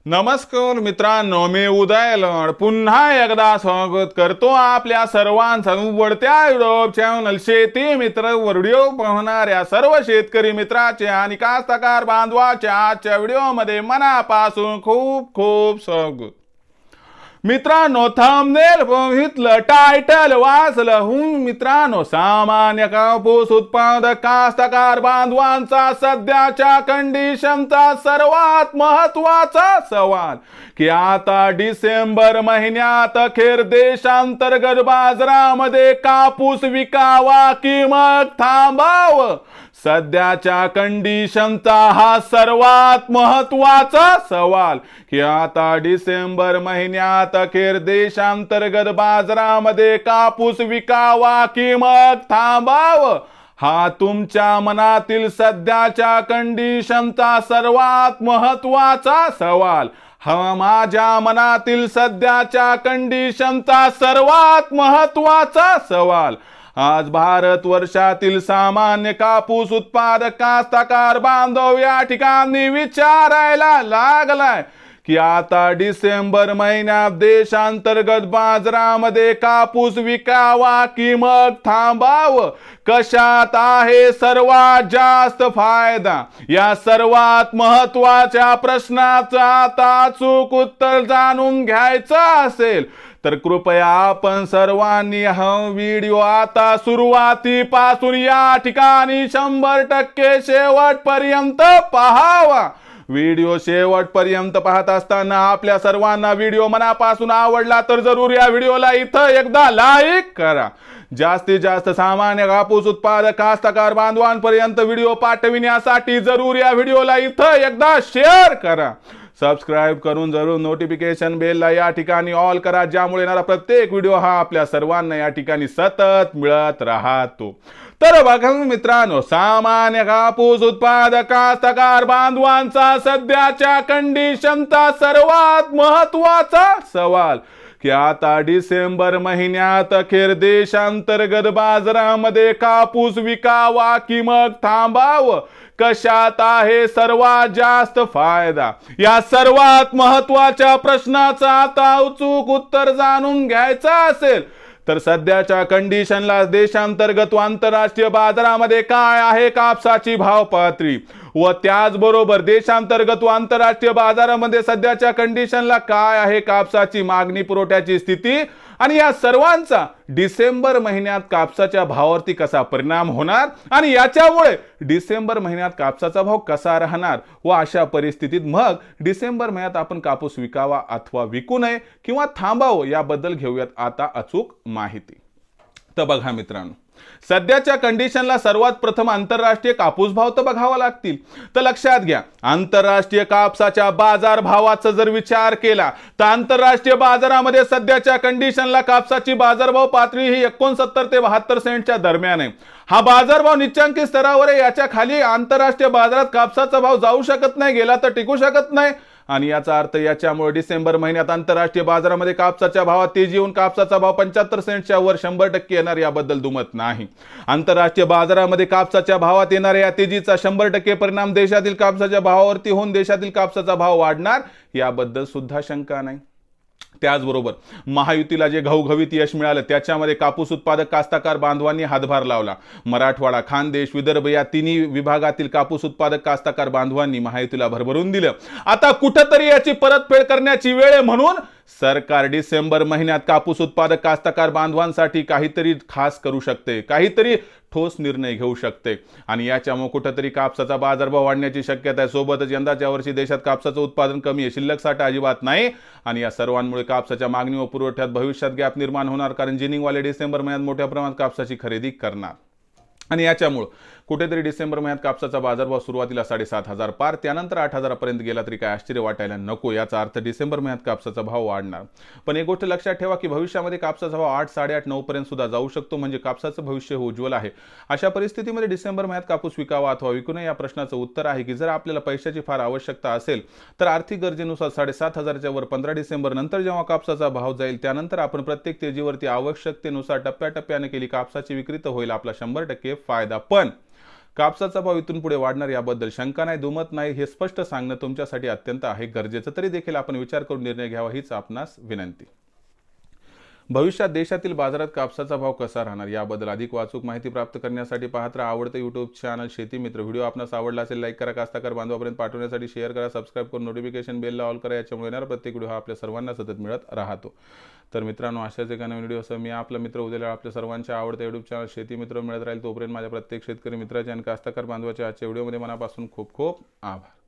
नमस्कार मित्रांनो, मी उदय लड पुन्हा एकदा स्वागत करतो आपल्या सर्वांचं उघडत्या युट्यूब चॅनल शेती मित्र व्हिडिओ पाहणाऱ्या सर्व शेतकरी मित्राचे आणि कास्तकार बांधवाच्या आजच्या व्हिडिओमध्ये मनापासून खूप खूप स्वागत। मित्रांनो, थंबनेल बघितलं, टायटल वाचलं, मित्रांनो सामान्य कापूस उत्पादक कास्तकार बांधवांचा सध्याच्या कंडिशनचा सर्वात महत्त्वाचा सवाल की आता डिसेंबर महिन्यात अखेर देशांतर्गत बाजारामध्ये कापूस विकावा की मग थांबावं। सध्याच्या कंडिशनचा हा सर्वात महत्त्वाचा सवाल की आता डिसेंबर महिन्यात अखेर देशांतर्गत बाजारामध्ये कापूस विकावा की मग थांबावं। हा तुमच्या मनातील सध्याच्या कंडिशनचा सर्वात महत्त्वाचा सवाल, हा माझ्या मनातील सध्याच्या कंडिशनचा सर्वात महत्त्वाचा सवाल। आज भारत वर्षातील सामान्य कापूस उत्पादक कास्तकार बांधव या ठिकाणी विचारायला लागलाय की आता डिसेंबर महिन्यात देशांतर्गत बाजारामध्ये कापूस विकावा की मग थांबावं। कशात आहे सर्वात जास्त फायदा? या सर्वात महत्त्वाच्या प्रश्नाचं आता अचूक उत्तर जाणून घ्यायचं असेल तर कृपया आपण सर्वांनी हा व्हिडिओ आता सुरुवातीपासून या ठिकाणी 100% शेवटपर्यंत पाहावा। व्हिडिओ शेवटपर्यंत पाहत असताना आपल्या सर्वांना व्हिडिओ मनापासून आवडला तर जरूर या व्हिडिओला इथं एकदा लाईक करा। जास्तीत जास्त सामान्य कापूस उत्पादक कास्तकार बांधवांपर्यंत व्हिडिओ पाठविण्यासाठी जरूर या व्हिडिओला इथं एकदा शेअर करा। सबस्क्राइब करून जरूर नोटिफिकेशन बेलला या ठिकाणी ऑल करा, ज्यामुळे येणारा प्रत्येक व्हिडिओ हा आपल्या सर्वांना या ठिकाणी सतत मिळत राहतो। तर बघा मित्रांनो, सामान्य कापूस उत्पादक कास्तकार बांधवांचा सध्याच्या कंडिशनचा सर्वात महत्त्वाचा सवाल की आता डिसेंबर महिन्यात अखेर देशांतर्गत बाजारामध्ये कापूस विकावा की मग थांबावं। कशात आहे सर्वात जास्त फायदा? या सर्वात महत्त्वाच्या प्रश्नाचं आता अचूक उत्तर जाणून घ्यायचं असेल तर सध्याच्या कंडिशनला देशांतर्गत व आंतरराष्ट्रीय बाजारामध्ये काय आहे कापसाची भाव पातळी व त्याचबरोबर देशांतर्गत व आंतरराष्ट्रीय बाजारामध्ये सध्याच्या कंडिशनला काय आहे कापसाची मागणी पुरवठ्याची स्थिती आणि या सर्वांचा डिसेंबर महिन्यात कापसाच्या भावावरती कसा परिणाम होणार आणि याच्यामुळे डिसेंबर महिन्यात कापसाचा भाव कसा राहणार व अशा परिस्थितीत मग डिसेंबर महिन्यात आपण कापूस विकावा अथवा विकू नये किंवा थांबावं याबद्दल घेऊयात आता अचूक माहिती। तर बघा मित्रांनो, सध्याच्या कंडिशनला सर्वात प्रथम आंतरराष्ट्रीय कापूस भाव तर बघावा लागतील। तर लक्षात घ्या, आंतरराष्ट्रीय कापसाच्या बाजार भावाचा जर विचार केला तर आंतरराष्ट्रीय बाजारामध्ये सध्याच्या कंडिशनला कापसाची बाजारभाव पातळी ही 69 ते 72 सेंटच्या दरम्यान आहे। हा बाजारभाव निश्चित स्तरावर आहे, याच्या खाली आंतरराष्ट्रीय बाजारात कापसाचा भाव जाऊ शकत नाही, गेला तर टिकू शकत नाही आणि याचा अर्थ याच्यामुळे डिसेंबर महिन्यात आंतरराष्ट्रीय बाजारामध्ये कापसाच्या भावात तेजी येऊन कापसाचा भाव 75 सेंटच्या वर 100% येणार याबद्दल दुमत नाही। आंतरराष्ट्रीय बाजारामध्ये कापसाच्या भावात येणाऱ्या या तेजीचा 100% परिणाम देशातील कापसाच्या भावावरती होऊन देशातील कापसाचा भाव वाढणार याबद्दल सुद्धा शंका नाही। त्याचबरोबर महायुतीला जे घवघवीत यश मिळालं त्याच्यामध्ये कापूस उत्पादक कास्तकार बांधवांनी हातभार लावला। मराठवाडा, खानदेश, विदर्भ या तिन्ही विभागातील कापूस उत्पादक कास्तकार बांधवांनी महायुतीला भरभरून दिलं। आता कुठेतरी याची परतफेड करण्याची वेळ आहे, म्हणून सरकार डिसेंबर महिन्यात कापूस उत्पादक कास्तकार बांधवांसाठी काहीतरी खास करू शकते, काहीतरी ठोस निर्णय घेऊ शकते आणि याच्यामुळे कुठेतरी कापसाचा बाजारभाव वाढण्याची शक्यता आहे। सोबतच यंदाच्या वर्षी देशात कापसाचं उत्पादन कमी आहे, शिल्लक साठा अजिबात नाही आणि या सर्वांमुळे कापसाच्या मागणी व पुरवठ्यात भविष्यात गॅप निर्माण होणार, कारण जिनिंगवाले डिसेंबर महिन्यात मोठ्या प्रमाणात कापसाची खरेदी करणार आणि याच्यामुळे कुठेतरी डिसेंबर महिन्यात कापसाचा बाजारभाव सुरुवातीला 7,500 पार, त्यानंतर 8,000 पर्यंत गेला तरी काय आश्चर्य वाटायला नको। याचा अर्थ डिसेंबर महिन्यात कापसाचा भाव वाढणार, पण एक गोष्ट लक्षात ठेवा की भविष्यामध्ये कापसाचा भाव 8, 8.5, 9 पर्यंत सुद्धा जाऊ शकतो, म्हणजे कापसाचं भविष्य उज्ज्वल आहे। अशा परिस्थितीमध्ये डिसेंबर महिन्यात कापूस विकावा अथवा विकू नये या प्रश्नाचं उत्तर आहे की जर आपल्याला पैशाची फार आवश्यकता असेल तर आर्थिक गरजेनुसार 7,500च्या वर 15 डिसेंबर नंतर जेव्हा कापसाचा भाव जाईल त्यानंतर आपण प्रत्येक तेजीवरती आवश्यकतेनुसार टप्प्याटप्प्याने केली कापसाची विक्री तर होईल आपला 100% फायदा। पण कापसाचा भाव इथून पुढे वाढणार याबद्दल शंका नाही, दुमत नाही, हे स्पष्ट सांगणं तुमच्यासाठी अत्यंत आहे गरजेचं. तरी देखील आपण विचार करून निर्णय घ्यावा हीच आपणास विनंती. भविष्यात देशातील बाजारात कापसाचा भाव कसा राहणार याबद्दल अधिक वाचूक माहिती प्राप्त करण्यासाठी पाहत राहा आवडतं यूट्यूब चॅनल शेती मित्र. व्हिडिओ आपणास आवडला असेल लाईक करा, कास्ताकार बांधवापर्यंत पाठवण्यासाठी शेअर करा, सबस्क्राईब करून नोटिफिकेशन बेलला ऑल करा. याच्यामुळे येणारा प्रत्येक व्हिडिओ हा आपल्या सर्वांना सतत मिळत राहतो. तर मित्रांनो, अशाच एका नवीन व्हिडिओसह मी आपला मित्र उद्याला आपल्या सर्वांच्या आवडत्या यूट्यूब चॅनल शेती मित्र मिळत राहील. तोपर्यंत माझ्या प्रत्येक शेतकरी मित्राच्या आणि कास्ताकार बांधवाच्या आजच्या व्हिडिओमध्ये मनापासून खूप खूप आभार.